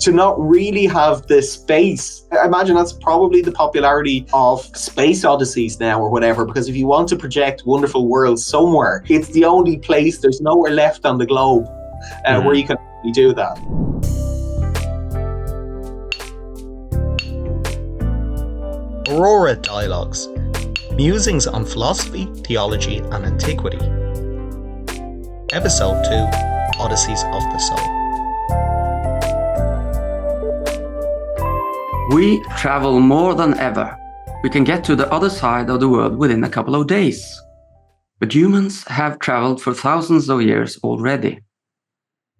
to not really have the space. I imagine that's probably the popularity of space odysseys now or whatever, because if you want to project wonderful worlds somewhere, it's the only place, there's nowhere left on the globe where you can do that. Aurora Dialogues, musings on philosophy, theology and antiquity. Episode 2, Odysseys of the Soul. We travel more than ever. We can get to the other side of the world within a couple of days. But humans have traveled for thousands of years already.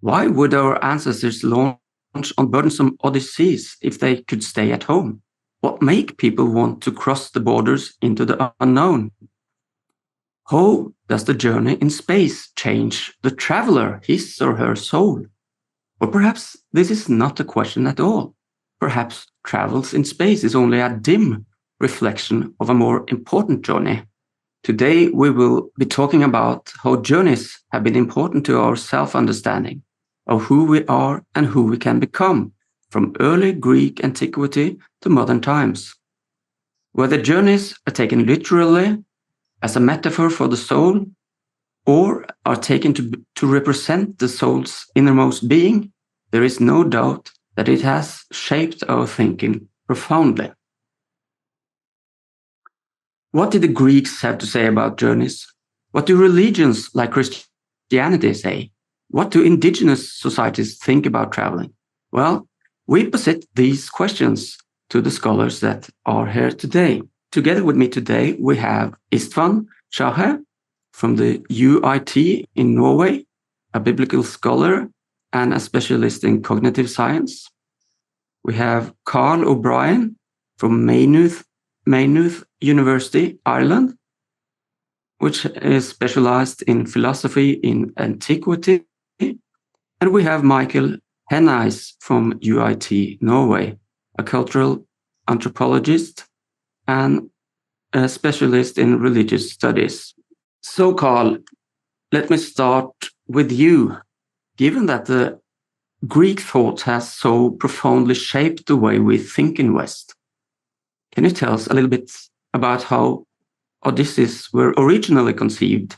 Why would our ancestors launch on burdensome Odysseys if they could stay at home? What make people want to cross the borders into the unknown? How does the journey in space change the traveler, his or her soul? Or perhaps this is not a question at all. Perhaps travels in space is only a dim reflection of a more important journey. Today we will be talking about how journeys have been important to our self-understanding of who we are and who we can become, from early Greek antiquity to modern times. Whether journeys are taken literally as a metaphor for the soul, or are taken to represent the soul's innermost being, there is no doubt that it has shaped our thinking profoundly. What did the Greeks have to say about journeys? What do religions like Christianity say? What do indigenous societies think about traveling? Well, we posit these questions to the scholars that are here today. Together with me today, we have Istvan Czachesz from the UiT in Norway, a biblical scholar and a specialist in cognitive science. We have Carl O'Brien from Maynooth University, Ireland, which is specialized in philosophy in antiquity. And we have Michael Heneise from UiT, Norway, a cultural anthropologist and a specialist in religious studies. So, Carl, let me start with you. Given that the Greek thought has so profoundly shaped the way we think in West, can you tell us a little bit about how Odysseys were originally conceived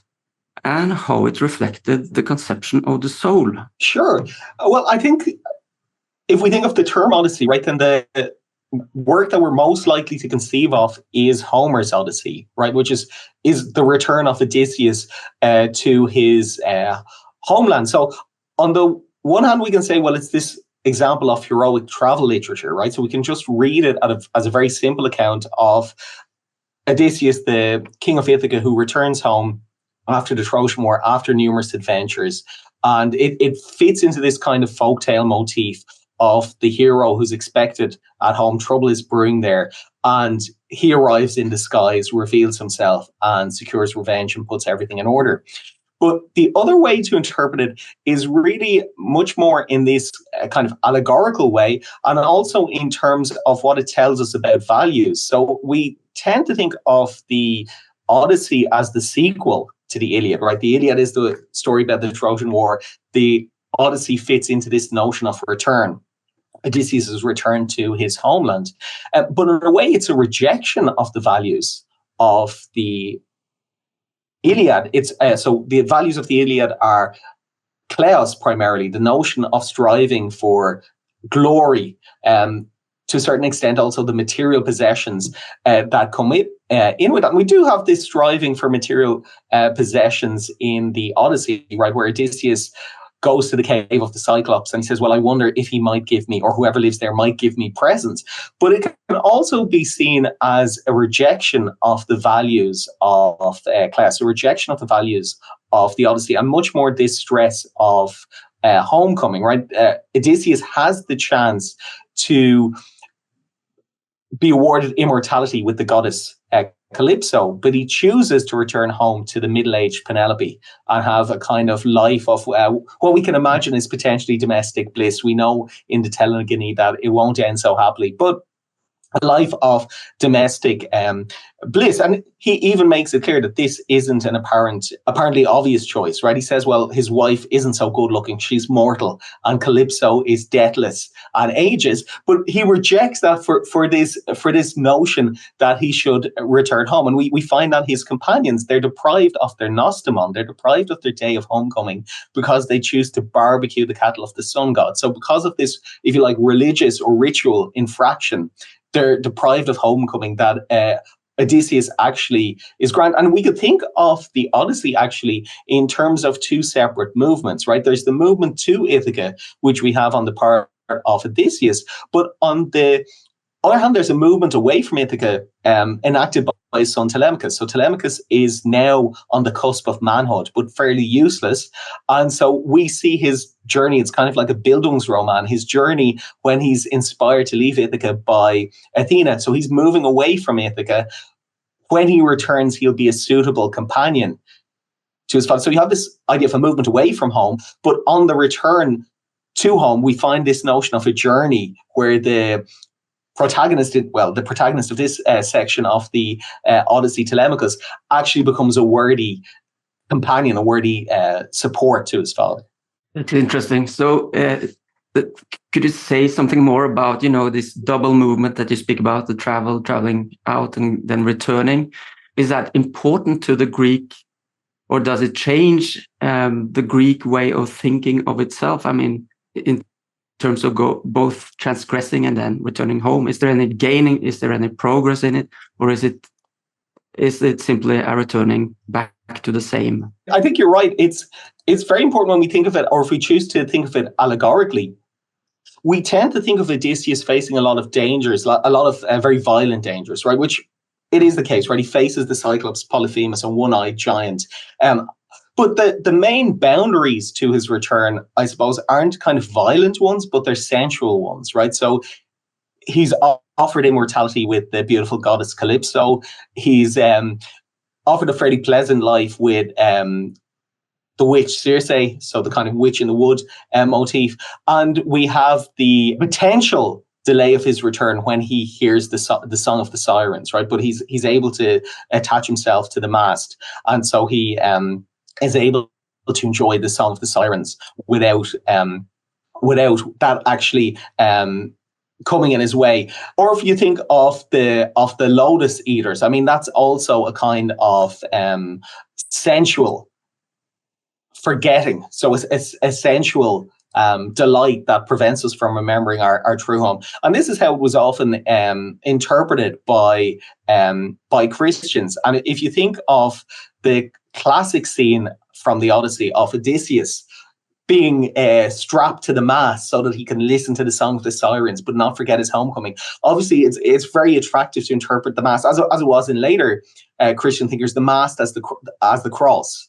and how it reflected the conception of the soul? Sure. Well, I think if we think of the term Odyssey, right, then the work that we're most likely to conceive of is Homer's Odyssey, right, which is the return of Odysseus to his homeland. So on the one hand, we can say, well, it's this example of heroic travel literature, right? So we can just read it as a very simple account of Odysseus, the king of Ithaca, who returns home after the Trojan War, after numerous adventures. And it fits into this kind of folktale motif of the hero who's expected at home. Trouble is brewing there. And he arrives in disguise, reveals himself, and secures revenge and puts everything in order. But the other way to interpret it is really much more in this kind of allegorical way, and also in terms of what it tells us about values. So we tend to think of the Odyssey as the sequel to the Iliad, right? The Iliad is the story about the Trojan War. The Odyssey fits into this notion of return. Odysseus is returned to his homeland. But in a way, it's a rejection of the values of the Iliad. So the values of the Iliad are kleos primarily, the notion of striving for glory, to a certain extent also the material possessions that come in with that. And we do have this striving for material possessions in the Odyssey, right, where Odysseus goes to the cave of the Cyclops and he says, well, I wonder if he might give me, or whoever lives there might give me presents. But it can also be seen as a rejection of the values of class, a rejection of the values of the Odyssey, and much more this stress of homecoming, right? Odysseus has the chance to be awarded immortality with the goddess Calypso, but he chooses to return home to the middle-aged Penelope and have a kind of life of what we can imagine is potentially domestic bliss. We know in the Telegony that it won't end so happily, but a life of domestic bliss. And he even makes it clear that this isn't an apparently obvious choice, right? He says, well, his wife isn't so good looking, she's mortal, and Calypso is deathless and ages. But he rejects that for this notion that he should return home. And we find that his companions, they're deprived of their nostamon, they're deprived of their day of homecoming because they choose to barbecue the cattle of the sun god. So because of this, if you like, religious or ritual infraction, they're deprived of homecoming that Odysseus actually is granted. And we could think of the Odyssey actually in terms of two separate movements, right? There's the movement to Ithaca, which we have on the part of Odysseus, but on the other hand, there's a movement away from Ithaca enacted by his son Telemachus. So Telemachus is now on the cusp of manhood, but fairly useless. And so we see his journey. It's kind of like a Bildungsroman, his journey when he's inspired to leave Ithaca by Athena. So he's moving away from Ithaca. When he returns, he'll be a suitable companion to his father. So you have this idea of a movement away from home, but on the return to home, we find this notion of a journey where the protagonist of this section of the Odyssey, Telemachus, actually becomes a worthy companion, a worthy support to his father. That's interesting. So could you say something more about, this double movement that you speak about, the traveling out and then returning? Is that important to the Greek, or does it change the Greek way of thinking of itself? I mean, in terms of both transgressing and then returning home, is there any gaining? Is there any progress in it, or is it simply a returning back to the same? I think you're right. It's very important when we think of it, or if we choose to think of it allegorically. We tend to think of Odysseus facing a lot of dangers, a lot of very violent dangers, right? Which it is the case, right? He faces the Cyclops, Polyphemus, a one-eyed giant. But the main boundaries to his return, I suppose, aren't kind of violent ones, but they're sensual ones, right? So he's offered immortality with the beautiful goddess Calypso. He's offered a fairly pleasant life with the witch Circe, so the kind of witch in the wood motif. And we have the potential delay of his return when he hears the song of the sirens, right? But he's able to attach himself to the mast. And so he is able to enjoy the song of the sirens without that actually coming in his way. Or if you think of the lotus eaters, I mean, that's also a kind of sensual forgetting. So it's a sensual delight that prevents us from remembering our true home. And this is how it was often interpreted by Christians. And if you think of the classic scene from the Odyssey of Odysseus being strapped to the mast so that he can listen to the song of the sirens but not forget his homecoming. Obviously, it's very attractive to interpret the mast, as it was in later Christian thinkers, the mast as the cross,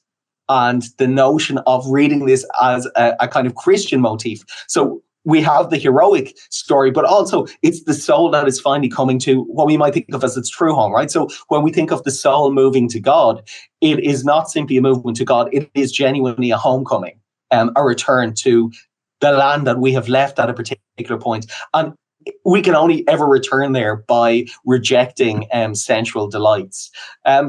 and the notion of reading this as a kind of Christian motif. So we have the heroic story, but also it's the soul that is finally coming to what we might think of as its true home, right? So when we think of the soul moving to God, it is not simply a movement to God, it is genuinely a homecoming, a return to the land that we have left at a particular point. And we can only ever return there by rejecting sensual delights.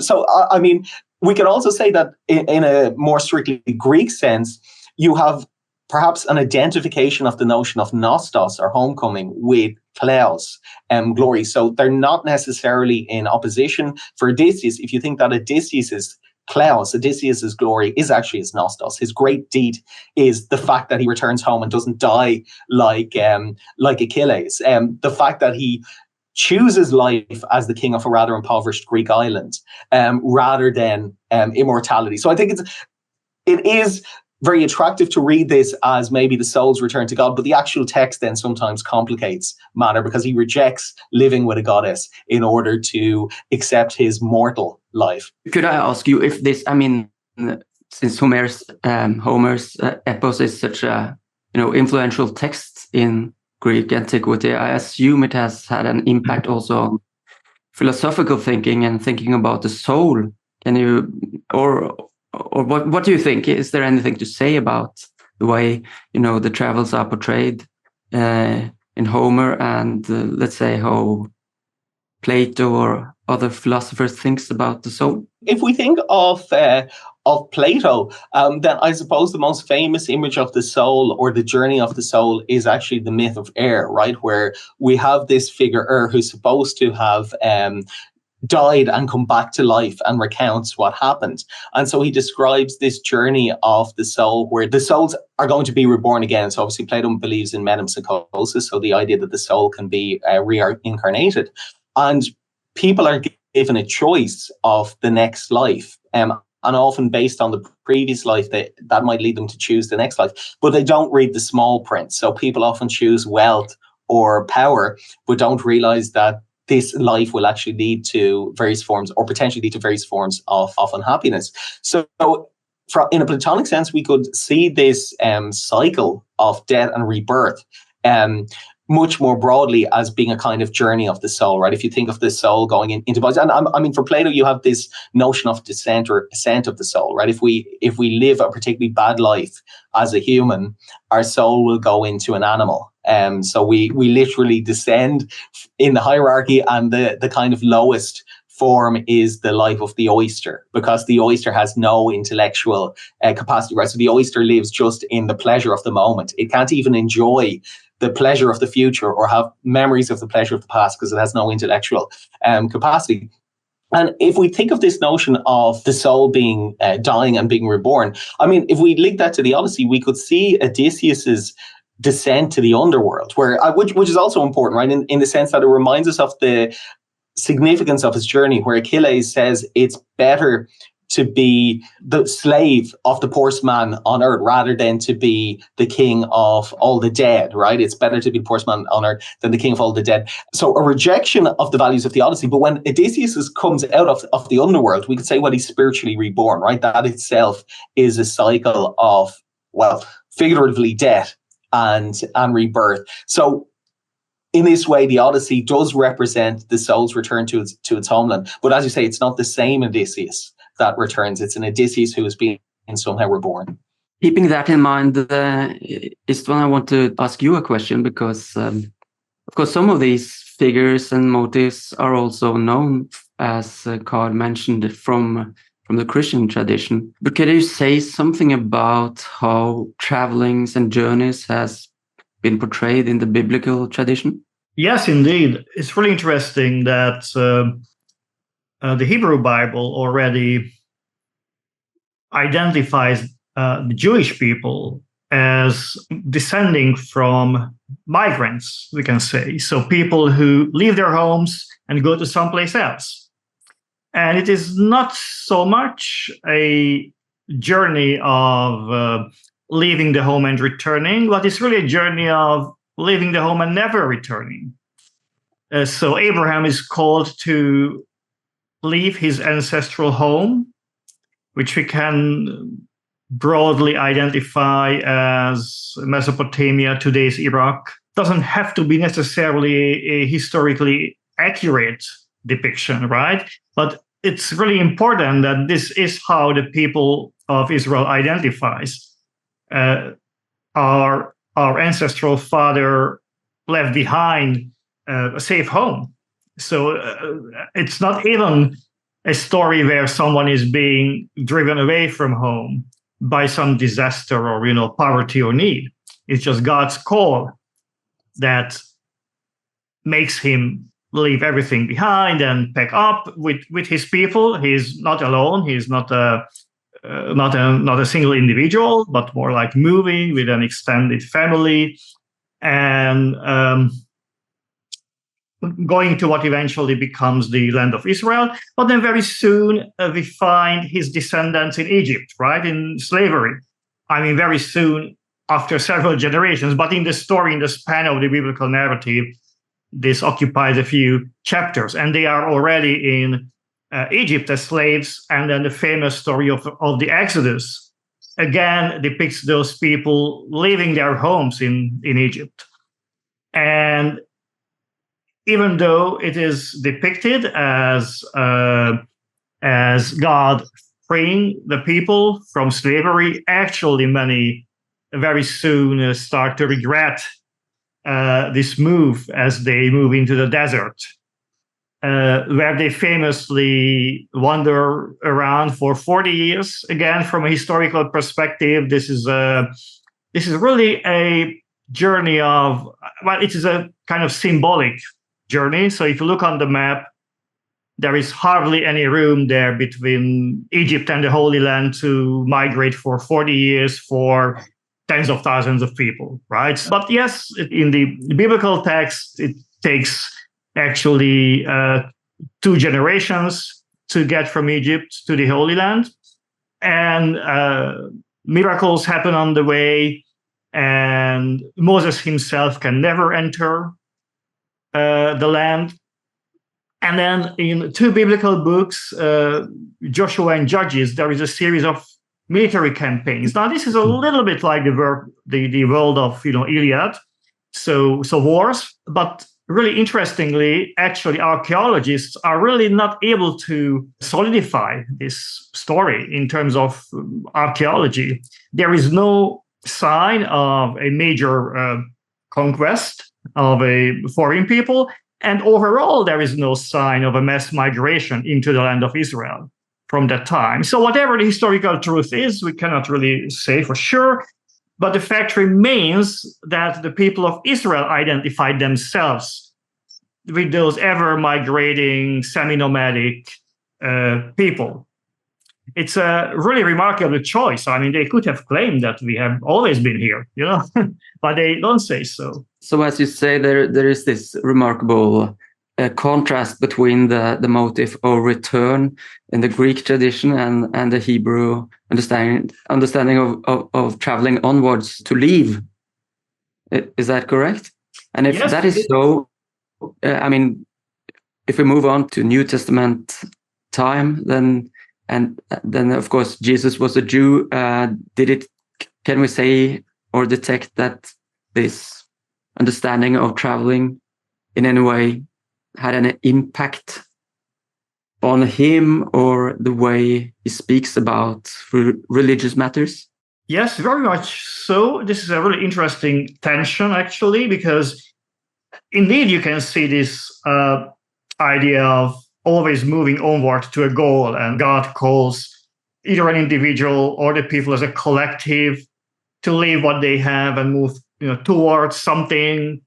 So, I mean, we can also say that in a more strictly Greek sense, you have perhaps an identification of the notion of nostos, or homecoming, with kleos, glory. So they're not necessarily in opposition. For Odysseus, if you think that Odysseus is kleos, Odysseus's glory is actually his nostos. His great deed is the fact that he returns home and doesn't die like Achilles. The fact that he chooses life as the king of a rather impoverished Greek island, rather than immortality. So I think it is very attractive to read this as maybe the soul's return to God, but the actual text then sometimes complicates matter because he rejects living with a goddess in order to accept his mortal life. Could I ask you if this, I mean, since Homer's epos is such a influential text in Greek antiquity, I assume it has had an impact also on philosophical thinking and thinking about the soul. Can you, or what do you think? Is there anything to say about the way the travels are portrayed in Homer, and let's say how Plato or other philosophers thinks about the soul? If we think of Plato, then I suppose the most famous image of the soul or the journey of the soul is actually the myth of Air, right? Where we have this figure Air who's supposed to have died and come back to life and recounts what happened. And so he describes this journey of the soul where the souls are going to be reborn again. So obviously Plato believes in metempsychosis, so the idea that the soul can be reincarnated. And people are given a choice of the next life. And often based on the previous life, that might lead them to choose the next life. But they don't read the small print. So people often choose wealth or power, but don't realize that this life will actually lead to various forms or potentially lead to various forms of unhappiness. So in a Platonic sense, we could see this cycle of death and rebirth much more broadly as being a kind of journey of the soul, right? If you think of the soul going into bodies, and I mean, for Plato, you have this notion of descent or ascent of the soul, right? If we live a particularly bad life as a human, our soul will go into an animal. So we literally descend in the hierarchy, and the kind of lowest form is the life of the oyster, because the oyster has no intellectual capacity, right? So the oyster lives just in the pleasure of the moment. It can't even enjoy the pleasure of the future or have memories of the pleasure of the past because it has no intellectual capacity. And if we think of this notion of the soul being dying and being reborn, I mean, if we link that to the Odyssey, we could see Odysseus's descent to the underworld, which is also important, right? In the sense that it reminds us of the significance of his journey, where Achilles says it's better to be the slave of the poorest man on earth rather than to be the king of all the dead, right? It's better to be the poorest man on earth than the king of all the dead. So a rejection of the values of the Odyssey. But when Odysseus comes out of the underworld, we could say, well, he's spiritually reborn, right? That itself is a cycle of, well, figuratively death and rebirth. So in this way, the Odyssey does represent the soul's return to its homeland. But as you say, it's not the same Odysseus that returns. It's an Odysseus who has been somehow reborn. Keeping that in mind, Istvan, I want to ask you a question because, of course, some of these figures and motives are also known, as Carl mentioned, from the Christian tradition. But can you say something about how travelings and journeys has been portrayed in the biblical tradition? Yes, indeed. It's really interesting that the Hebrew Bible already identifies the Jewish people as descending from migrants, we can say. So people who leave their homes and go to someplace else. And it is not so much a journey of leaving the home and returning, but it's really a journey of leaving the home and never returning. So Abraham is called to leave his ancestral home, which we can broadly identify as Mesopotamia, today's Iraq. Doesn't have to be necessarily a historically accurate depiction, right? But it's really important that this is how the people of Israel identifies. Our ancestral father left behind a safe home. So it's not even a story where someone is being driven away from home by some disaster or, poverty or need. It's just God's call that makes him leave everything behind and pack up with his people. He's not alone. He's not a single individual, but more like moving with an extended family and going to what eventually becomes the land of Israel. But then very soon we find his descendants in Egypt, right, in slavery. I mean, very soon after several generations, but in the story, in the span of the biblical narrative, this occupies a few chapters, and they are already in Egypt as slaves. And then the famous story of the Exodus again depicts those people leaving their homes in Egypt. And even though it is depicted as God freeing the people from slavery, actually many very soon start to regret this move as they move into the desert. where they famously wander around for 40 years. Again, from a historical perspective, this is really a journey of, well, it is a kind of symbolic journey. So if you look on the map, there is hardly any room there between Egypt and the Holy Land to migrate for 40 years for tens of thousands of people, right? But yes, in the biblical text, it takes actually 2 generations to get from Egypt to the Holy Land. And miracles happen on the way, and Moses himself can never enter the land. And then in 2 biblical books, Joshua and Judges, there is a series of military campaigns. Now, this is a little bit like the world of Iliad, so wars. But really interestingly, actually, archaeologists are really not able to solidify this story in terms of archaeology. There is no sign of a major conquest of a foreign people. And overall, there is no sign of a mass migration into the land of Israel from that time. So whatever the historical truth is, we cannot really say for sure. But the fact remains that the people of Israel identified themselves with those ever-migrating, semi-nomadic people. It's a really remarkable choice. I mean, they could have claimed that we have always been here, but they don't say so. So as you say, there is this remarkable contrast between the motive of return in the Greek tradition and the Hebrew understanding of traveling onwards to leave. Is that correct? And if yes, that is so, I mean, if we move on to New Testament time, then of course Jesus was a Jew. Can we say or detect that this understanding of traveling in any way had an impact on him or the way he speaks about religious matters? Yes, very much so. This is a really interesting tension, actually, because indeed you can see this idea of always moving onward to a goal, and God calls either an individual or the people as a collective to leave what they have and move towards something.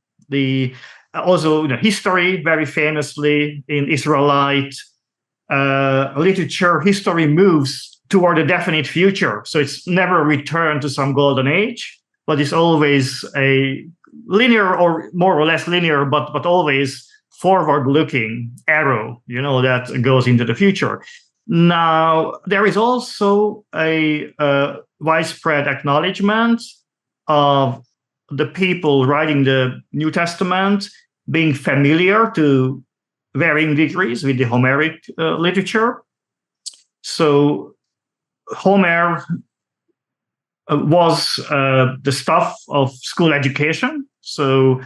Also history, very famously in Israelite literature, history moves toward a definite future. So it's never a return to some golden age, but it's always a linear or more or less linear, but always forward-looking arrow, that goes into the future. Now, there is also a widespread acknowledgement of the people writing the New Testament being familiar to varying degrees with the Homeric literature. So Homer was the stuff of school education. So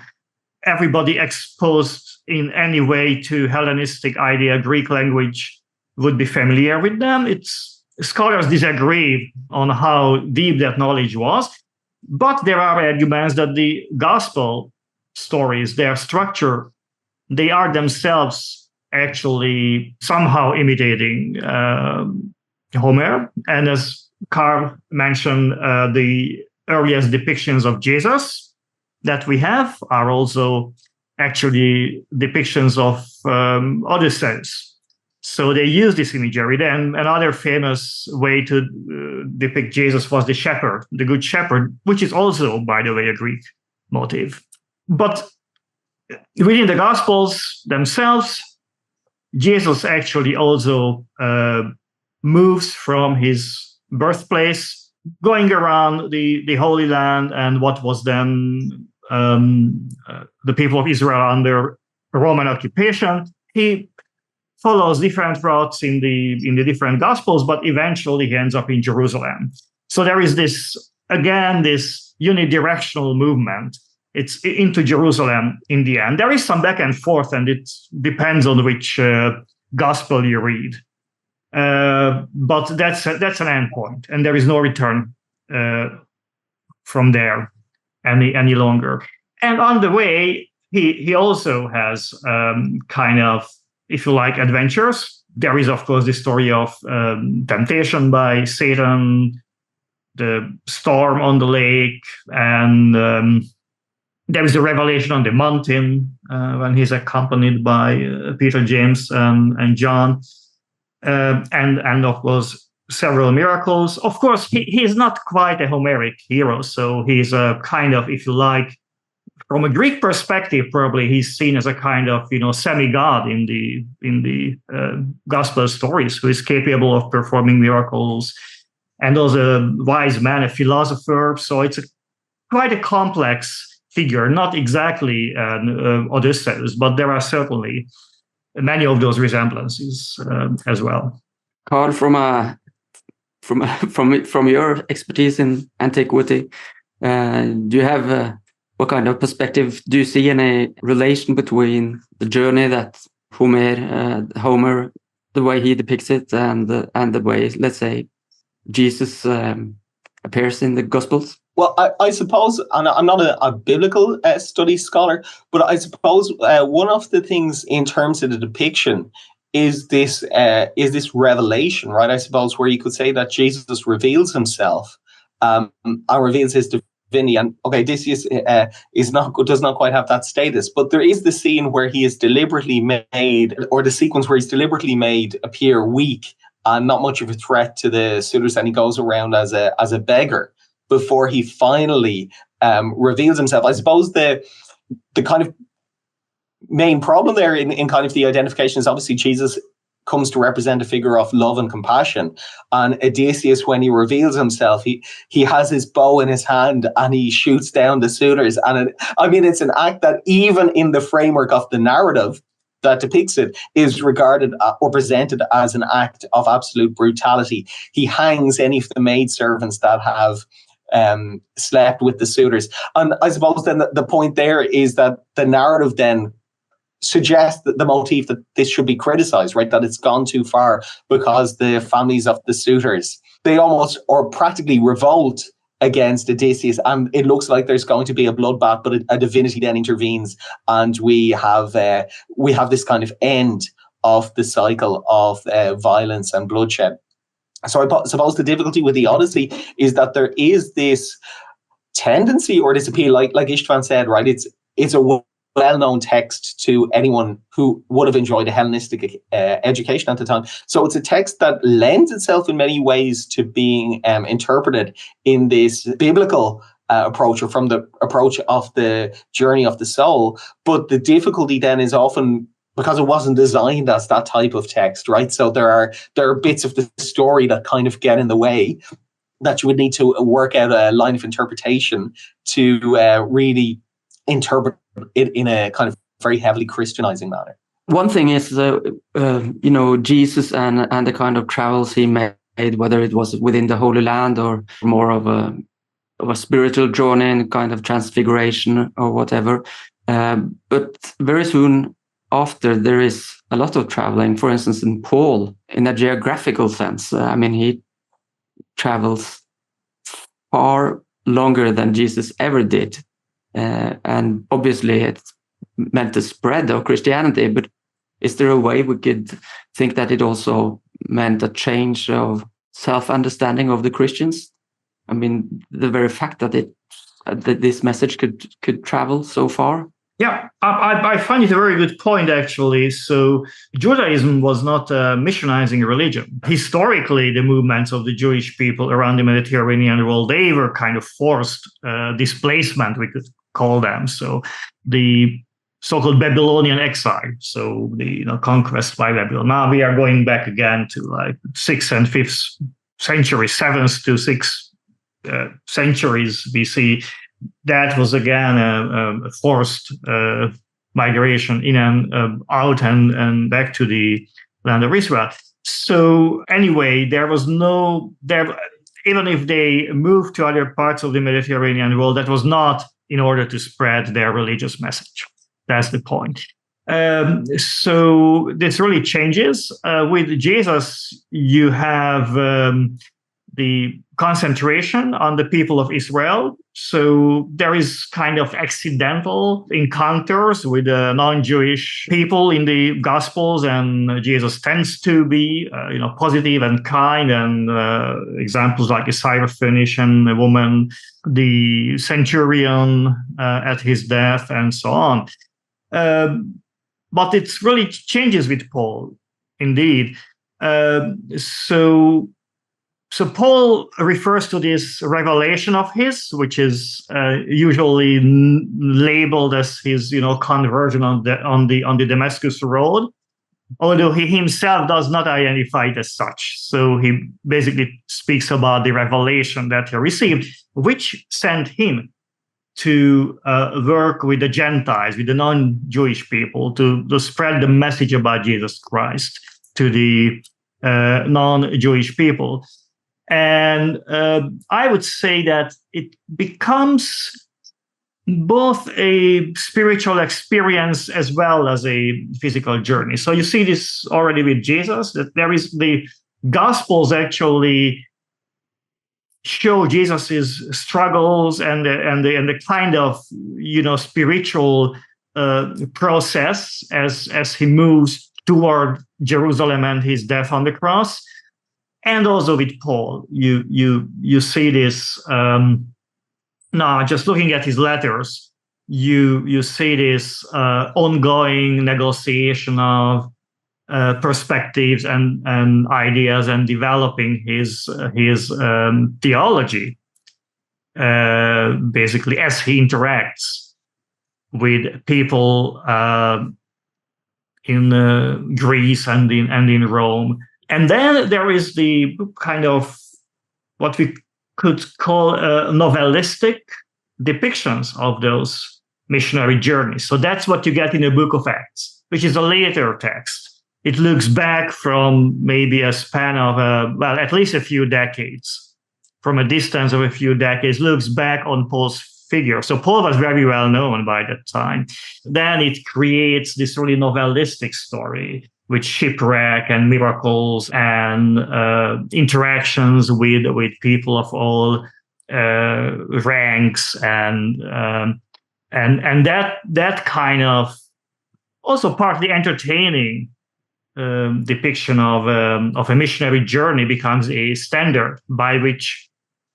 everybody exposed in any way to Hellenistic idea, Greek language, would be familiar with them. Scholars disagree on how deep that knowledge was, but there are arguments that the gospel stories, their structure, they are themselves actually somehow imitating Homer. And as Carl mentioned, the earliest depictions of Jesus that we have are also actually depictions of Odysseys. So they use this imagery. Then another famous way to depict Jesus was the shepherd, the good shepherd, which is also, by the way, a Greek motif. But within the Gospels themselves, Jesus actually also moves from his birthplace, going around the Holy Land and what was then the people of Israel under Roman occupation. He follows different routes in the different Gospels, but eventually he ends up in Jerusalem. So there is this unidirectional movement. It's into Jerusalem in the end. There is some back and forth, and it depends on which Gospel you read. But that's an end point, and there is no return from there any longer. And on the way, he also has kind of if you like, adventures. There is, of course, the story of temptation by Satan, the storm on the lake, and there is a revelation on the mountain when he's accompanied by Peter, James, and John, and of course several miracles. Of course, he is not quite a Homeric hero, so he's a kind of, if you like, from a Greek perspective, probably he's seen as a kind of semi-god in the gospel stories, who is capable of performing miracles, and also a wise man, a philosopher. So it's quite a complex figure, not exactly an Odysseys, but there are certainly many of those resemblances as well. Carl, from your expertise in antiquity, do you have what kind of perspective do you see any relation between the journey that Homer, the way he depicts it, and the way, let's say, Jesus appears in the Gospels? Well, I suppose, and I'm not a biblical studies scholar, but I suppose one of the things in terms of the depiction is this revelation, right? I suppose where you could say that Jesus reveals himself and reveals his divinity. And okay, Odysseus does not quite have that status, but there is the scene where he is deliberately made, or the sequence where he's deliberately made appear weak and not much of a threat to the suitors, and he goes around as a beggar before he finally reveals himself. I suppose the kind of main problem there in kind of the identification is obviously Jesus comes to represent a figure of love and compassion. And Odysseus, when he reveals himself, he has his bow in his hand and he shoots down the suitors. And it's an act that even in the framework of the narrative that depicts it is regarded or presented as an act of absolute brutality. He hangs any of the maidservants that have slept with the suitors. And I suppose then the point there is that the narrative then suggests that the motif that this should be criticized, right? That it's gone too far because the families of the suitors, they almost or practically revolt against Odysseus, and it looks like there's going to be a bloodbath, but a divinity then intervenes, and we have this kind of end of the cycle of violence and bloodshed. So I suppose the difficulty with the Odyssey is that there is this tendency or this appeal, like Istvan said, right? It's a well-known text to anyone who would have enjoyed a Hellenistic education at the time. So it's a text that lends itself in many ways to being interpreted in this biblical approach, or from the approach of the journey of the soul. But the difficulty then is often because it wasn't designed as that type of text, right? So there are bits of the story that kind of get in the way, that you would need to work out a line of interpretation to really interpret it in a kind of very heavily Christianizing manner. One thing is, Jesus and the kind of travels he made, whether it was within the Holy Land or more of a spiritual journey and kind of transfiguration or whatever. But very soon after, there is a lot of traveling. For instance, in Paul, in a geographical sense, he travels far longer than Jesus ever did. And obviously it meant the spread of Christianity, but is there a way we could think that it also meant a change of self-understanding of the Christians? The very fact that this message could travel so far? Yeah, I find it a very good point, actually. So Judaism was not a missionizing religion. Historically, the movements of the Jewish people around the Mediterranean world, they were kind of forced displacement, we could call them. So the so-called Babylonian exile, so the conquest by Babylon. Now we are going back again to like 6th and 5th century, 7th to 6th centuries BC. That was again a forced migration in and out and back to the land of Israel. So anyway, there was even if they moved to other parts of the Mediterranean world, that was not in order to spread their religious message. That's the point. So this really changes. With Jesus, you have the concentration on the people of Israel. So there is kind of accidental encounters with non-Jewish people in the Gospels, and Jesus tends to be, positive and kind. And examples like the Syrophoenician woman, the centurion at his death, and so on. But it really changes with Paul, indeed. So Paul refers to this revelation of his, which is usually labeled as his, conversion on the Damascus road, although he himself does not identify it as such. So he basically speaks about the revelation that he received, which sent him to work with the Gentiles, with the non-Jewish people, to spread the message about Jesus Christ to the non-Jewish people. And I would say that it becomes both a spiritual experience as well as a physical journey. So you see this already with Jesus, that there is the Gospels actually show Jesus's struggles and the kind of spiritual process as he moves toward Jerusalem and his death on the cross. And also with Paul, you see this. Now, just looking at his letters, you see this ongoing negotiation of perspectives and ideas, and developing his theology, basically as he interacts with people in Greece and in Rome. And then there is the kind of what we could call novelistic depictions of those missionary journeys. So that's what you get in the Book of Acts, which is a later text. It looks back from maybe a span of, at least a few decades, from a distance of a few decades, looks back on Paul's figure. So Paul was very well known by that time. Then it creates this really novelistic story with shipwreck and miracles and interactions with people of all ranks, and that kind of also partly entertaining depiction of a missionary journey becomes a standard by which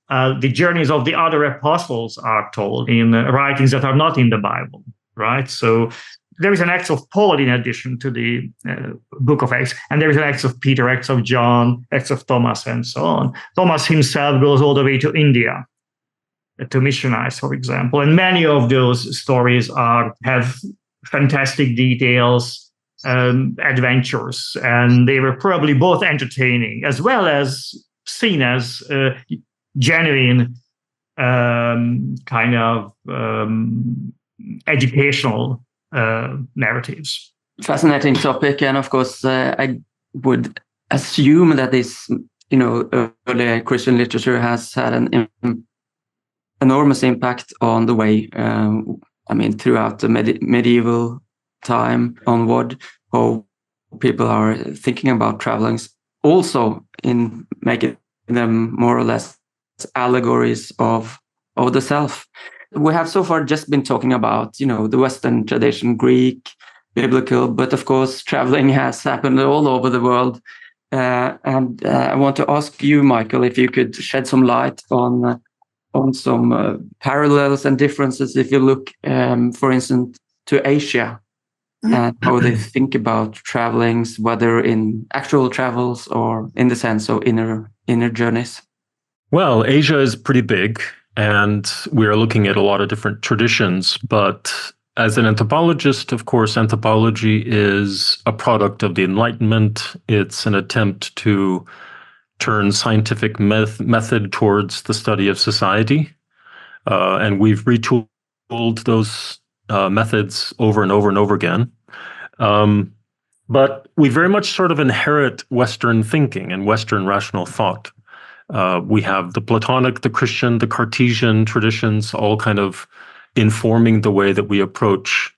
the journeys of the other apostles are told in writings that are not in the Bible, right? So there is an Acts of Paul in addition to the Book of Acts, and there is an Acts of Peter, Acts of John, Acts of Thomas, and so on. Thomas himself goes all the way to India to missionize, for example, and many of those stories have fantastic details, adventures, and they were probably both entertaining as well as seen as genuine kind of educational narratives. Fascinating topic, and of course, I would assume that this, early Christian literature has had an enormous impact on the way, throughout the medieval time onward, how people are thinking about travelings, also in making them more or less allegories of the self. We have so far just been talking about, the Western tradition, Greek, biblical, but of course, traveling has happened all over the world. And I want to ask you, Michael, if you could shed some light on some parallels and differences if you look, for instance, to Asia and how they think about travelings, whether in actual travels or in the sense of inner journeys. Well, Asia is pretty big, and we are looking at a lot of different traditions. But as an anthropologist, of course, anthropology is a product of the Enlightenment. It's an attempt to turn scientific method towards the study of society. And we've retooled those methods over and over and over again. But we very much sort of inherit Western thinking and Western rational thought. We have the Platonic, the Christian, the Cartesian traditions, all kind of informing the way that we approach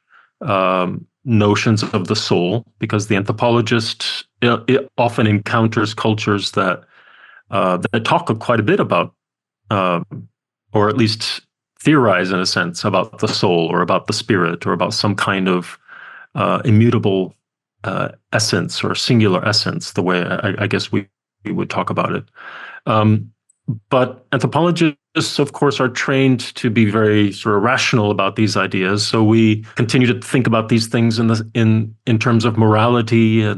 notions of the soul, because the anthropologist it often encounters cultures that talk quite a bit about, or at least theorize, in a sense, about the soul or about the spirit or about some kind of immutable essence or singular essence, the way I guess we would talk about it. But anthropologists, of course, are trained to be very sort of rational about these ideas. So we continue to think about these things in terms of morality,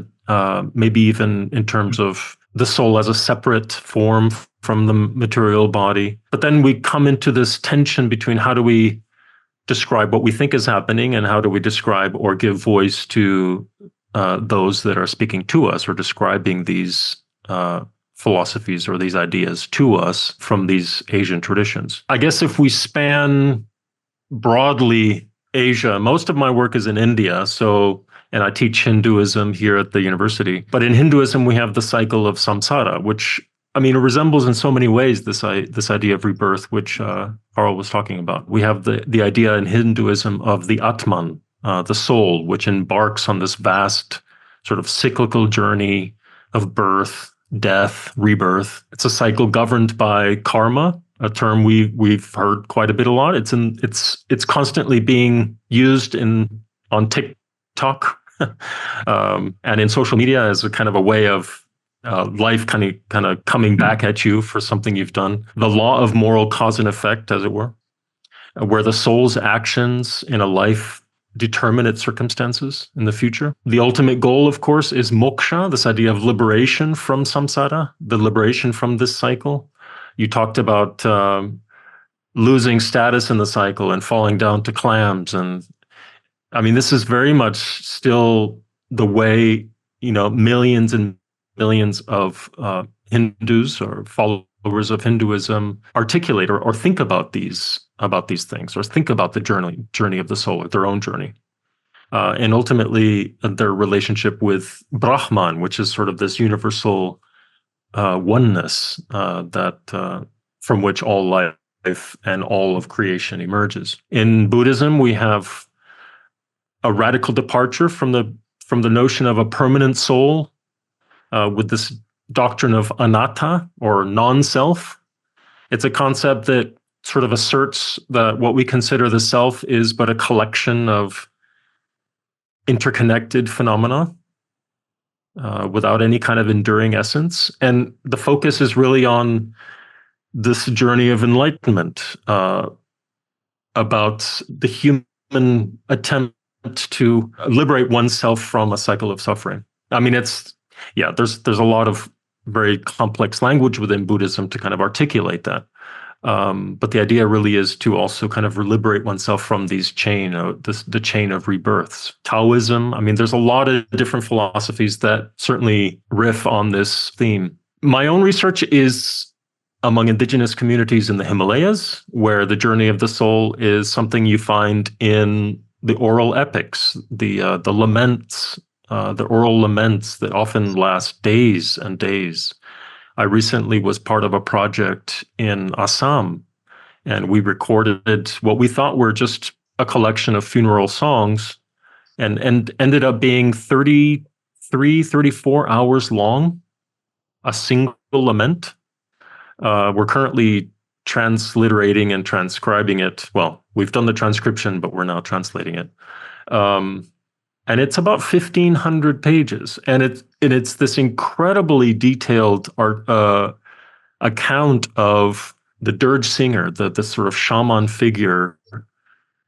maybe even in terms of the soul as a separate form from the material body. But then we come into this tension between how do we describe what we think is happening and how do we describe or give voice to those that are speaking to us or describing these philosophies or these ideas to us from these Asian traditions. I guess if we span broadly Asia, most of my work is in India. And I teach Hinduism here at the university. But in Hinduism, we have the cycle of samsara, which, I mean, it resembles in so many ways this idea of rebirth, which Carl was talking about. We have the idea in Hinduism of the Atman, the soul, which embarks on this vast sort of cyclical journey of birth, death, rebirth. It's a cycle governed by karma, a term we've heard quite a lot. It's constantly being used on TikTok and in social media as a kind of a way of life kind of coming back at you for something you've done. The law of moral cause and effect, as it were, where the soul's actions in a life determine its circumstances in the future. The ultimate goal, of course, is moksha, this idea of liberation from samsara, the liberation from this cycle. You talked about losing status in the cycle and falling down to clams. And I mean, this is very much still the way, millions and millions of Hindus or followers of Hinduism articulate or think about these things, or think about the journey of the soul, or their own journey. And ultimately their relationship with Brahman, which is sort of this universal oneness that from which all life and all of creation emerges. In Buddhism, we have a radical departure from the notion of a permanent soul with this doctrine of anatta, or non-self. It's a concept that sort of asserts that what we consider the self is but a collection of interconnected phenomena without any kind of enduring essence. And the focus is really on this journey of enlightenment, about the human attempt to liberate oneself from a cycle of suffering. I mean, there's a lot of very complex language within Buddhism to kind of articulate that. But the idea really is to also kind of liberate oneself from the chain of rebirths. Taoism, I mean, there's a lot of different philosophies that certainly riff on this theme. My own research is among indigenous communities in the Himalayas, where the journey of the soul is something you find in the oral epics, the laments, the oral laments that often last days and days. I recently was part of a project in Assam, and we recorded what we thought were just a collection of funeral songs, and ended up being 34 hours long, a single lament. We're currently transliterating and transcribing it. Well, we've done the transcription, but we're now translating it. And it's about 1,500 pages, and it's this incredibly detailed account of the dirge singer, the sort of shaman figure,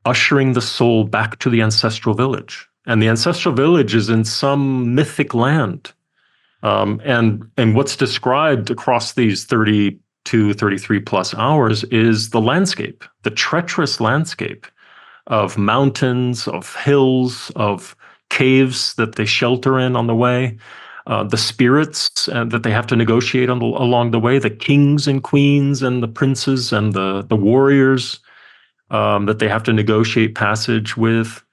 ushering the soul back to the ancestral village. And the ancestral village is in some mythic land. And what's described across these 32, 33 plus hours is the landscape, the treacherous landscape of mountains, of hills, of caves that they shelter in on the way, the spirits that they have to negotiate along the way, the kings and queens and the princes and the warriors that they have to negotiate passage with.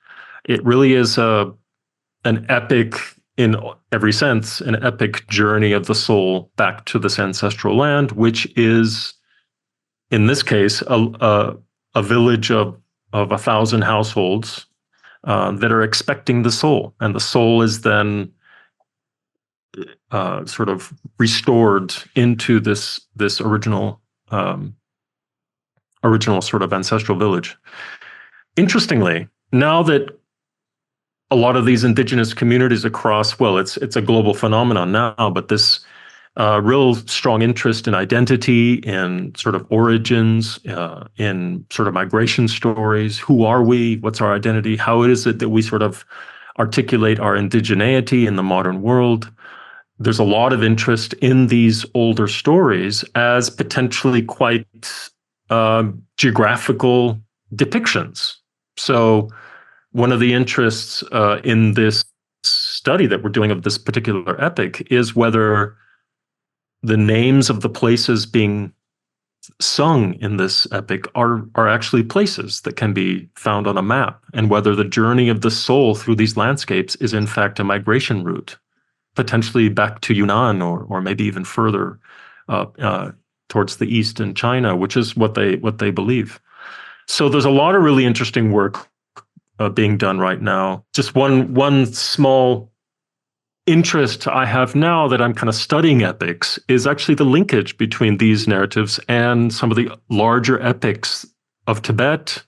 It really is an epic, in every sense, an epic journey of the soul back to this ancestral land, which is, in this case, a village of 1,000 households that are expecting the soul, and the soul is then sort of restored into this original original sort of ancestral village. Interestingly, now that a lot of these indigenous communities across, well, it's a global phenomenon now, but this real strong interest in identity, in sort of origins, in sort of migration stories. Who are we? What's our identity? How is it that we sort of articulate our indigeneity in the modern world? There's a lot of interest in these older stories as potentially quite geographical depictions. So one of the interests in this study that we're doing of this particular epic is whether the names of the places being sung in this epic are actually places that can be found on a map, and whether the journey of the soul through these landscapes is in fact a migration route, potentially back to Yunnan or maybe even further towards the east in China, which is what they believe. So there's a lot of really interesting work being done right now. Just one small interest I have now that I'm kind of studying epics is actually the linkage between these narratives and some of the larger epics of Tibet,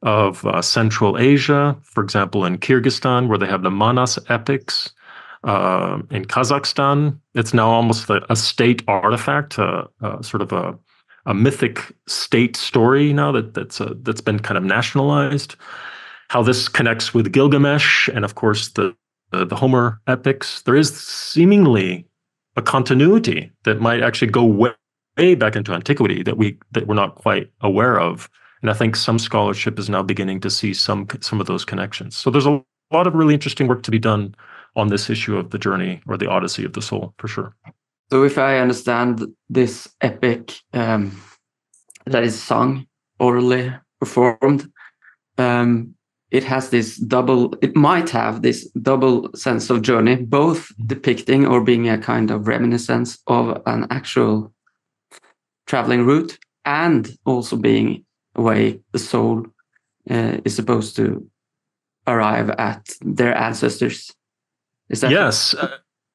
of Central Asia, for example, in Kyrgyzstan, where they have the Manas epics. In Kazakhstan, it's now almost a state artifact, sort of a mythic state story now that's been kind of nationalized. How this connects with Gilgamesh and, of course, the Homer epics. There is seemingly a continuity that might actually go way back into antiquity that we're not quite aware of. And I think some scholarship is now beginning to see some of those connections. So there's a lot of really interesting work to be done on this issue of the journey or the Odyssey of the soul, for sure. So if I understand this epic that is sung, orally performed, it might have this double sense of journey, both depicting or being a kind of reminiscence of an actual traveling route, and also being a way the soul is supposed to arrive at their ancestors. Is that yes?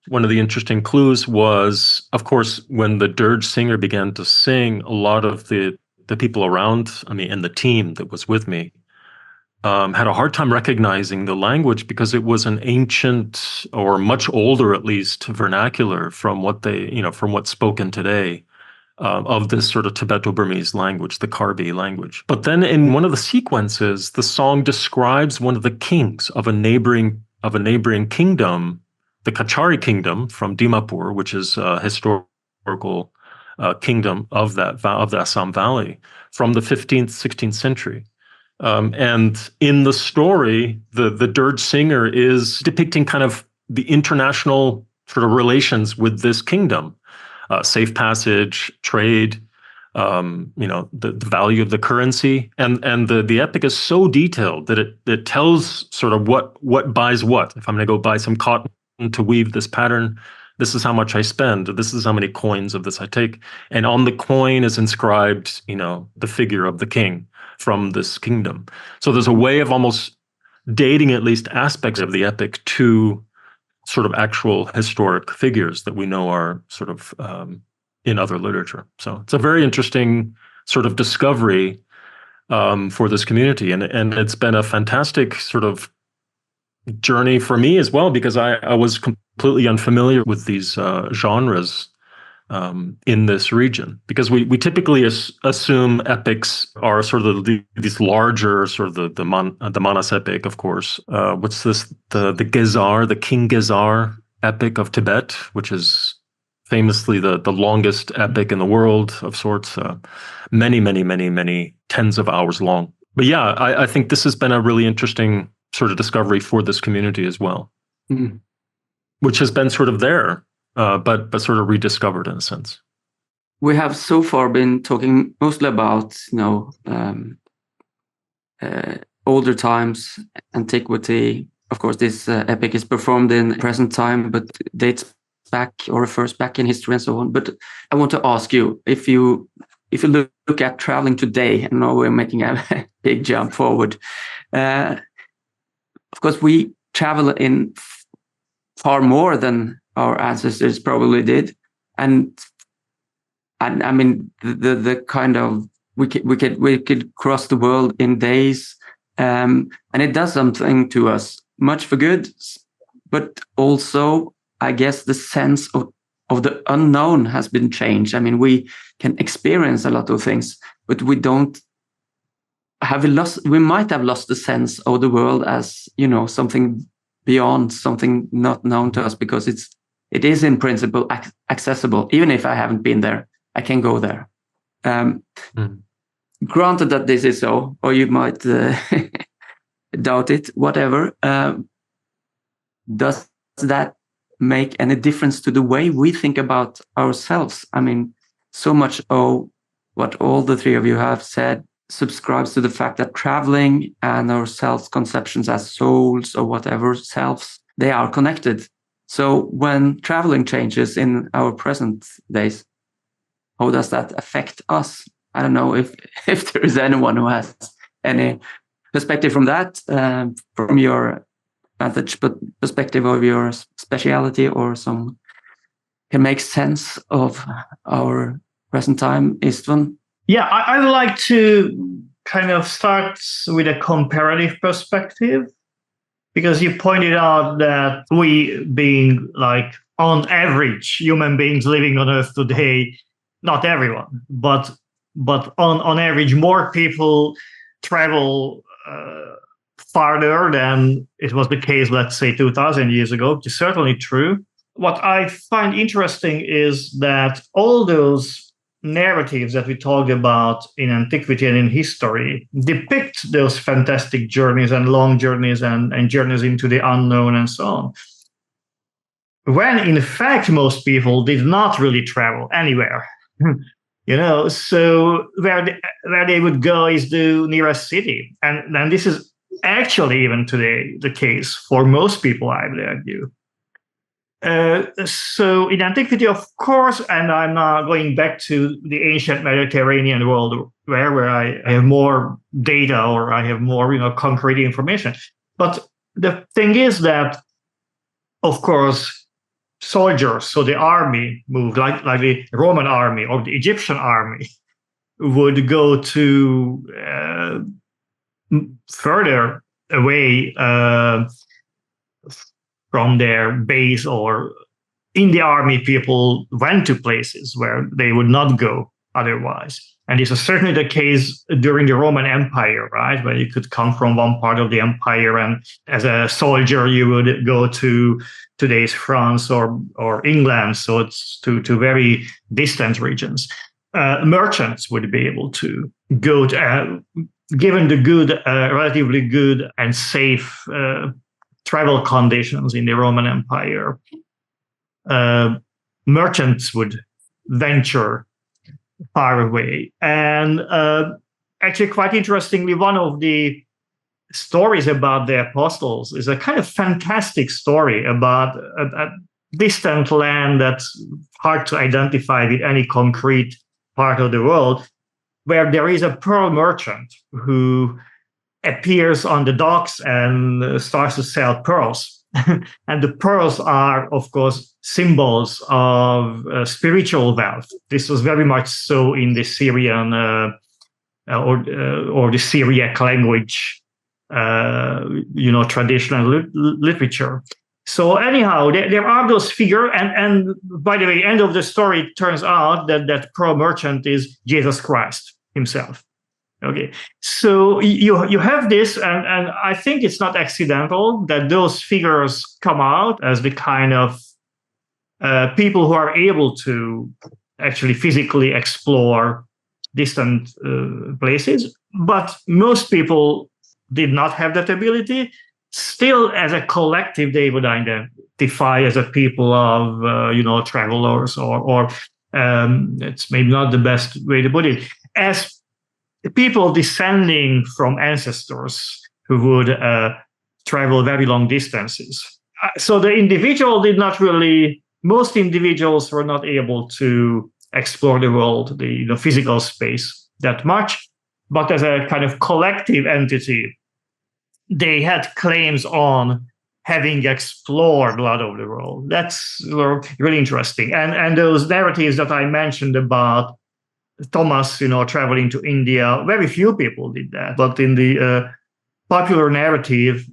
One of the interesting clues was, of course, when the dirge singer began to sing, a lot of the people around, and the team that was with me, had a hard time recognizing the language because it was an ancient, or much older at least, vernacular from what's spoken today, of this sort of Tibeto-Burmese language, the Karbi language. But then in one of the sequences, the song describes one of the kings of a neighboring kingdom, the Kachari kingdom from Dimapur, which is a historical kingdom of the Assam Valley from the 15th, 16th century. And in the story, the dirge singer is depicting kind of the international sort of relations with this kingdom, safe passage, trade, the value of the currency, and the epic is so detailed that it tells sort of what buys what. If I'm going to go buy some cotton to weave this pattern, this is how much I spend. This is how many coins of this I take. And on the coin is inscribed, the figure of the king from this kingdom. So there's a way of almost dating at least aspects of the epic to sort of actual historic figures that we know are sort of in other literature. So it's a very interesting sort of discovery for this community. And it's been a fantastic sort of journey for me as well, because I was completely unfamiliar with these genres in this region, because we typically assume epics are sort of these larger, sort of the Manas epic, of course. What's this? The Gezar, the King Gezar epic of Tibet, which is famously the longest epic in the world of sorts, many tens of hours long. But yeah, I think this has been a really interesting sort of discovery for this community as well, which has been sort of there, but sort of rediscovered in a sense. We have so far been talking mostly about older times, antiquity. Of course, this epic is performed in present time, but dates back or refers back in history and so on. But I want to ask you, if you look at traveling today, I know we're making a big jump forward. Of course, we travel in far more than our ancestors probably did, and I mean the kind of we could cross the world in days, and it does something to us, much for good, but also I guess the sense of the unknown has been changed. I mean, we can experience a lot of things, but we might have lost the sense of the world as, something beyond, something not known to us, because it is in principle accessible. Even if I haven't been there, I can go there. Granted that this is so, or you might doubt it, whatever. Does that make any difference to the way we think about ourselves? I mean, so much of what all the three of you have said subscribes to the fact that traveling and our self-conceptions as souls or whatever selves, they are connected. So when traveling changes in our present days, how does that affect us? I don't know if there is anyone who has any perspective from that, from your vantage perspective of your speciality, or some can make sense of our present time. Istvan? Yeah, I'd like to kind of start with a comparative perspective, because you pointed out that we being like on average human beings living on Earth today, not everyone, but on average, more people travel farther than it was the case, let's say, 2,000 years ago, which is certainly true. What I find interesting is that all those narratives that we talked about in antiquity and in history depict those fantastic journeys and long journeys and journeys into the unknown and so on, when in fact most people did not really travel anywhere. So where they would go is the nearest city. And then this is actually even today the case for most people, I would argue. So in antiquity, of course, and I'm now going back to the ancient Mediterranean world where I have more data, or I have more concrete information. But the thing is that, of course, soldiers, so the army moved, like the Roman army or the Egyptian army would go to further away from their base, or in the army people went to places where they would not go otherwise. And this is certainly the case during the Roman Empire, right? Where you could come from one part of the empire, and as a soldier, you would go to today's France or England. So it's to very distant regions. Merchants would be able to go to, given the good, relatively good and safe travel conditions in the Roman Empire, merchants would venture far away. And actually, quite interestingly, one of the stories about the apostles is a kind of fantastic story about a distant land that's hard to identify with any concrete part of the world, where there is a pearl merchant who appears on the docks and starts to sell pearls. And the pearls are, of course, symbols of spiritual wealth. This was very much so in the Syrian or the Syriac language, traditional literature. So anyhow, there are those figures, and by the way, end of the story, it turns out that pearl merchant is Jesus Christ himself. Okay, so you have this, and I think it's not accidental that those figures come out as the kind of people who are able to actually physically explore distant places. But most people did not have that ability. Still, as a collective, they would identify as a people of travelers, or it's maybe not the best way to put it, as people descending from ancestors who would travel very long distances. So the individual did not really, most individuals were not able to explore the world, the physical space that much, but as a kind of collective entity, they had claims on having explored a lot of the world. That's really interesting. And those narratives that I mentioned about Thomas, traveling to India. Very few people did that. But in the popular narrative,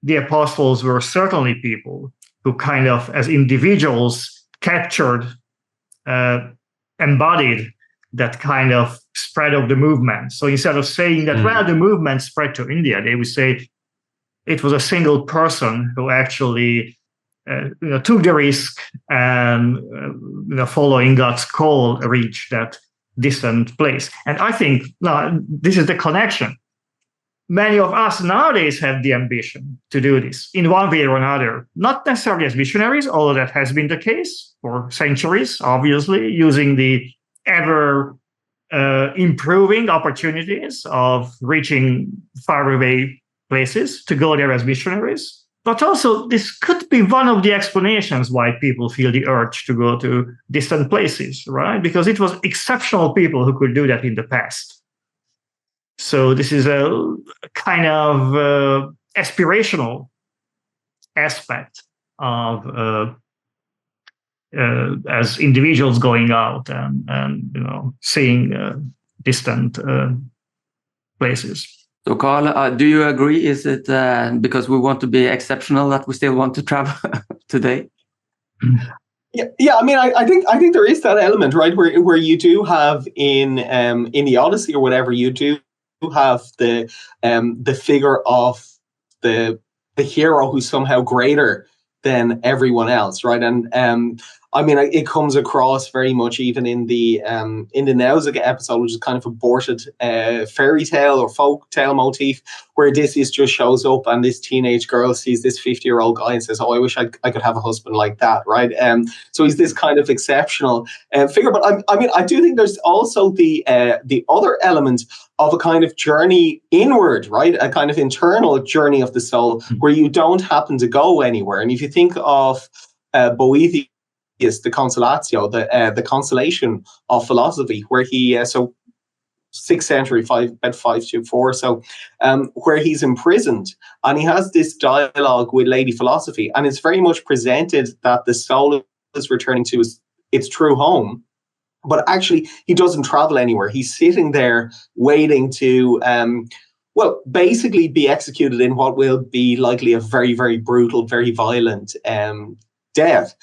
the apostles were certainly people who kind of, as individuals, captured, embodied that kind of spread of the movement. So instead of saying that, well, the movement spread to India, they would say it was a single person who actually took the risk and, following God's call, reached that distant place. And I think this is the connection. Many of us nowadays have the ambition to do this in one way or another, not necessarily as missionaries, although that has been the case for centuries, obviously, using the ever improving opportunities of reaching faraway places to go there as missionaries. But also, this could be one of the explanations why people feel the urge to go to distant places, right? Because it was exceptional people who could do that in the past. So this is a kind of aspirational aspect of as individuals going out and seeing distant places. So, Carl, do you agree? Is it because we want to be exceptional that we still want to travel today? Yeah. I mean, I think there is that element, right, where you do have in the Odyssey or whatever, you do have the figure of the hero who's somehow greater than everyone else, right? And I mean, it comes across very much even in the Nausicaa episode, which is kind of aborted fairy tale or folk tale motif, where Odysseus just shows up and this teenage girl sees this 50-year-old guy and says, "Oh, I wish I could have a husband like that," right? So he's this kind of exceptional figure. But I mean, I do think there's also the other element of a kind of journey inward, right? A kind of internal journey of the soul, where you don't happen to go anywhere. And if you think of Boethius, the Consolatio, the consolation of philosophy, where he 6th century, about 524, so where he's imprisoned and he has this dialogue with Lady Philosophy, and it's very much presented that the soul is returning to its true home, but actually he doesn't travel anywhere. He's sitting there waiting to basically be executed in what will be likely a very, very brutal, very violent death.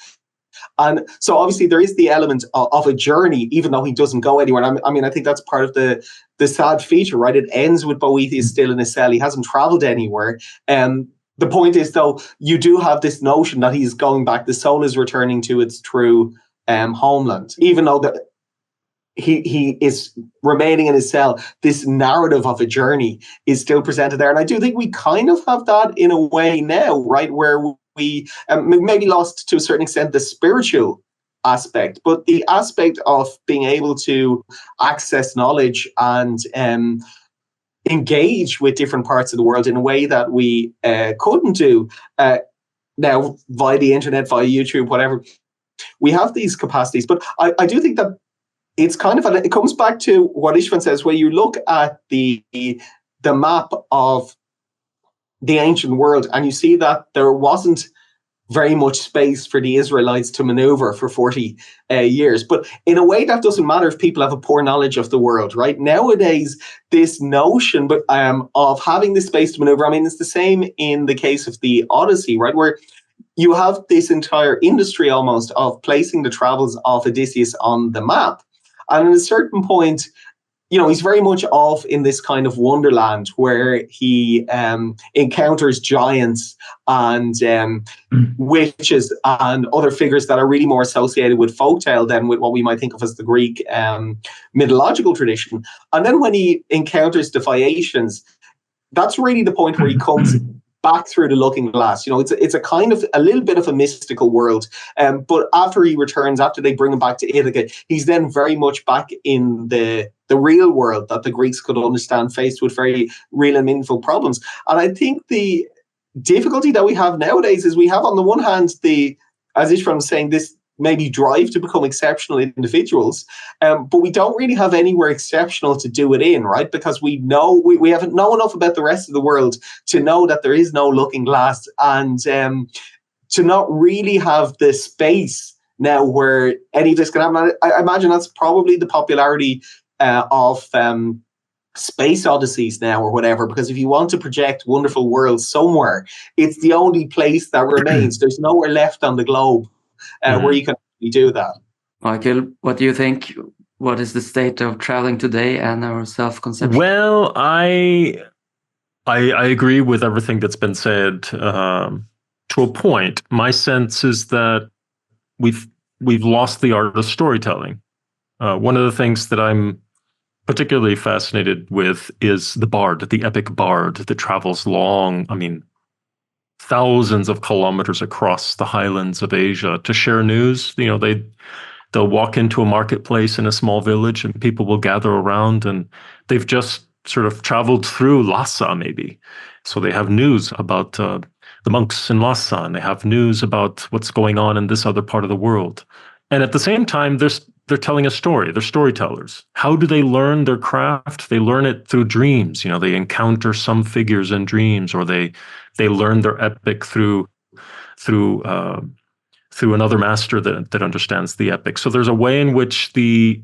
And so obviously there is the element of a journey, even though he doesn't go anywhere. And I mean, I think that's part of the sad feature, right? It ends with Boethius still in a cell. He hasn't traveled anywhere. The point is, though, you do have this notion that he's going back. The soul is returning to its true homeland, even though that he is remaining in his cell. This narrative of a journey is still presented there. And I do think we kind of have that in a way now, right? Where we maybe lost to a certain extent the spiritual aspect, but the aspect of being able to access knowledge and engage with different parts of the world in a way that we couldn't do now via the internet, via YouTube, whatever. We have these capacities, but I do think that it's kind of it comes back to what Istvan says, where you look at the map of the ancient world and you see that there wasn't very much space for the Israelites to maneuver for 40 years. But in a way, that doesn't matter if people have a poor knowledge of the world, right? Nowadays, this notion of having this space to maneuver, I mean, it's the same in the case of the Odyssey, right? Where you have this entire industry almost of placing the travels of Odysseus on the map. And at a certain point, he's very much off in this kind of wonderland where he encounters giants and witches and other figures that are really more associated with folktale than with what we might think of as the Greek mythological tradition. And then when he encounters the Phaeacians, that's really the point where he comes back through the looking glass. It's a kind of a little bit of a mystical world. But after he returns, after they bring him back to Ithaca, he's then very much back in the real world that the Greeks could understand, faced with very real and meaningful problems. And I think the difficulty that we have nowadays is we have, on the one hand, as Istvan was saying, this maybe drive to become exceptional individuals, but we don't really have anywhere exceptional to do it in, right? Because we know we haven't known enough about the rest of the world to know that there is no looking glass, and to not really have the space now where any of this can happen. I imagine that's probably the popularity of space odysseys now or whatever, because if you want to project wonderful worlds somewhere, it's the only place that remains. There's nowhere left on the globe where you can do that. Michael, what do you think? What is the state of traveling today and our self-conception? Well, I agree with everything that's been said to a point. My sense is that we've lost the art of storytelling. One of the things that I'm particularly fascinated with is the bard, the epic bard that travels thousands of kilometers across the highlands of Asia to share news. They'll walk into a marketplace in a small village and people will gather around, and they've just sort of traveled through Lhasa maybe. So they have news about the monks in Lhasa, and they have news about what's going on in this other part of the world. And at the same time, they're telling a story. They're storytellers. How do they learn their craft? They learn it through dreams. They encounter some figures in dreams, or they learn their epic through another master that understands the epic. So there's a way in which the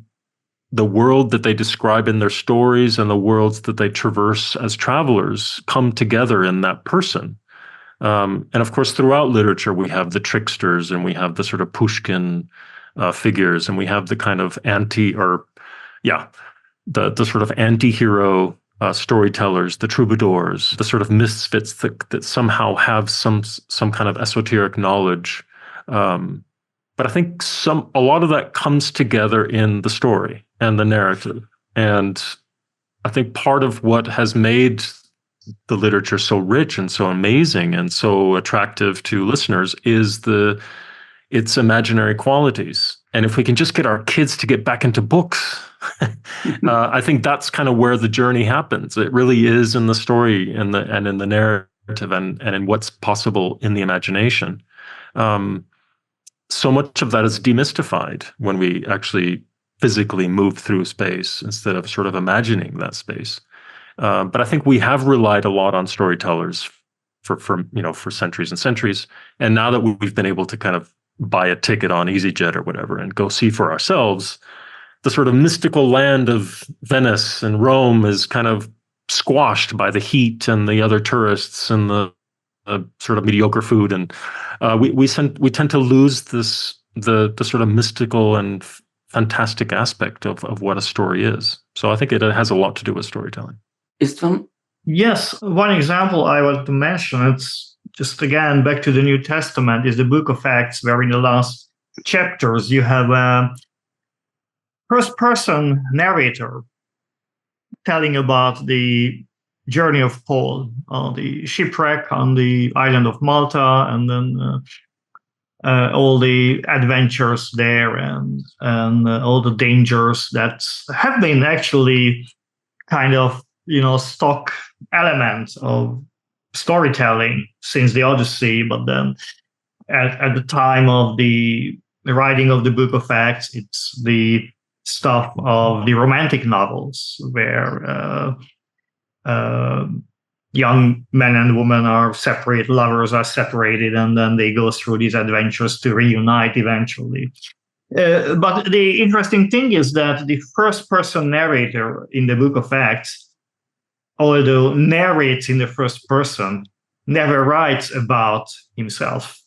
world that they describe in their stories and the worlds that they traverse as travelers come together in that person. And of course, throughout literature, we have the tricksters and we have the sort of Pushkin figures, and we have the kind of the sort of anti-hero storytellers, the troubadours, the sort of misfits that somehow have some kind of esoteric knowledge. But I think a lot of that comes together in the story and the narrative. And I think part of what has made the literature so rich and so amazing and so attractive to listeners is its imaginary qualities. And if we can just get our kids to get back into books, I think that's kind of where the journey happens. It really is in the story and in the narrative and in what's possible in the imagination. So much of that is demystified when we actually physically move through space instead of sort of imagining that space. But I think we have relied a lot on storytellers for centuries and centuries. And now that we've been able to kind of buy a ticket on EasyJet or whatever and go see for ourselves, the sort of mystical land of Venice and Rome is kind of squashed by the heat and the other tourists and the sort of mediocre food, and we tend to lose the sort of mystical and fantastic aspect of what a story is. So I think it has a lot to do with storytelling. Istvan? Yes, one example I want to mention, it's just again back to the New Testament, is the Book of Acts, where in the last chapters you have a first-person narrator telling about the journey of Paul, the shipwreck on the island of Malta, and then all the adventures there and all the dangers that have been actually kind of stock elements of storytelling since the Odyssey. But then at the time of the writing of the Book of Acts, it's the stuff of the romantic novels where young men and women are separate, lovers are separated, and then they go through these adventures to reunite eventually. But the interesting thing is that the first-person narrator in the Book of Acts, although narrates in the first person, never writes about himself.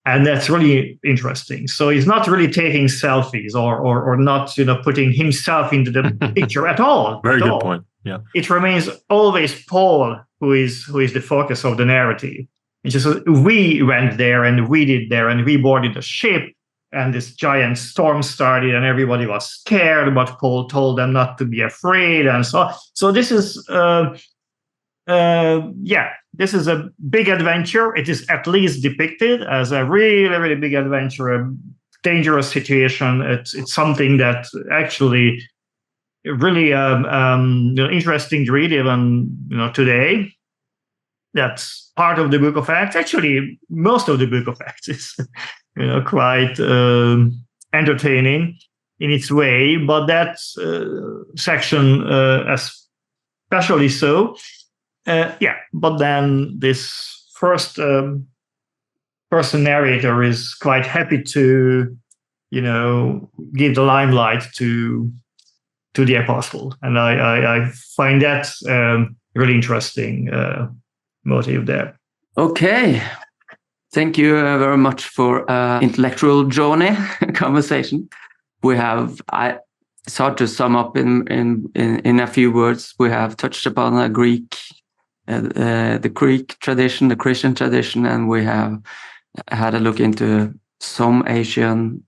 And that's really interesting. So he's not really taking selfies or not, putting himself into the picture at all. Very good point. Yeah. It remains always Paul who is the focus of the narrative. It's just we went there and we did there and we boarded a ship and this giant storm started and everybody was scared, but Paul told them not to be afraid and so on. So this is this is a big adventure. It is at least depicted as a really, really big adventure, a dangerous situation. It's something that actually really interesting to read even today. That's part of the Book of Acts. Actually, most of the Book of Acts is quite entertaining in its way, but that section especially so. But then this first person narrator is quite happy to, give the limelight to the apostle, and I find that really interesting motive there. Okay, thank you very much for intellectual journey conversation. It's hard to sum up in a few words. We have touched upon the Greek tradition, the Christian tradition, and we have had a look into some Asian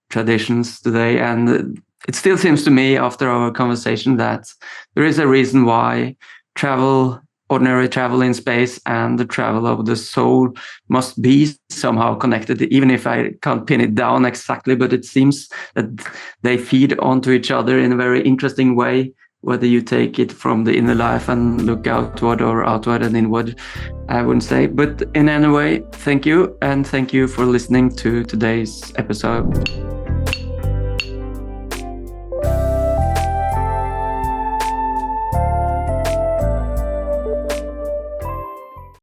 traditions today. And it still seems to me, after our conversation, that there is a reason why ordinary travel in space and the travel of the soul must be somehow connected, even if I can't pin it down exactly, but it seems that they feed onto each other in a very interesting way, whether you take it from the inner life and look outward or outward and inward, I wouldn't say. But in any way, thank you, and thank you for listening to today's episode.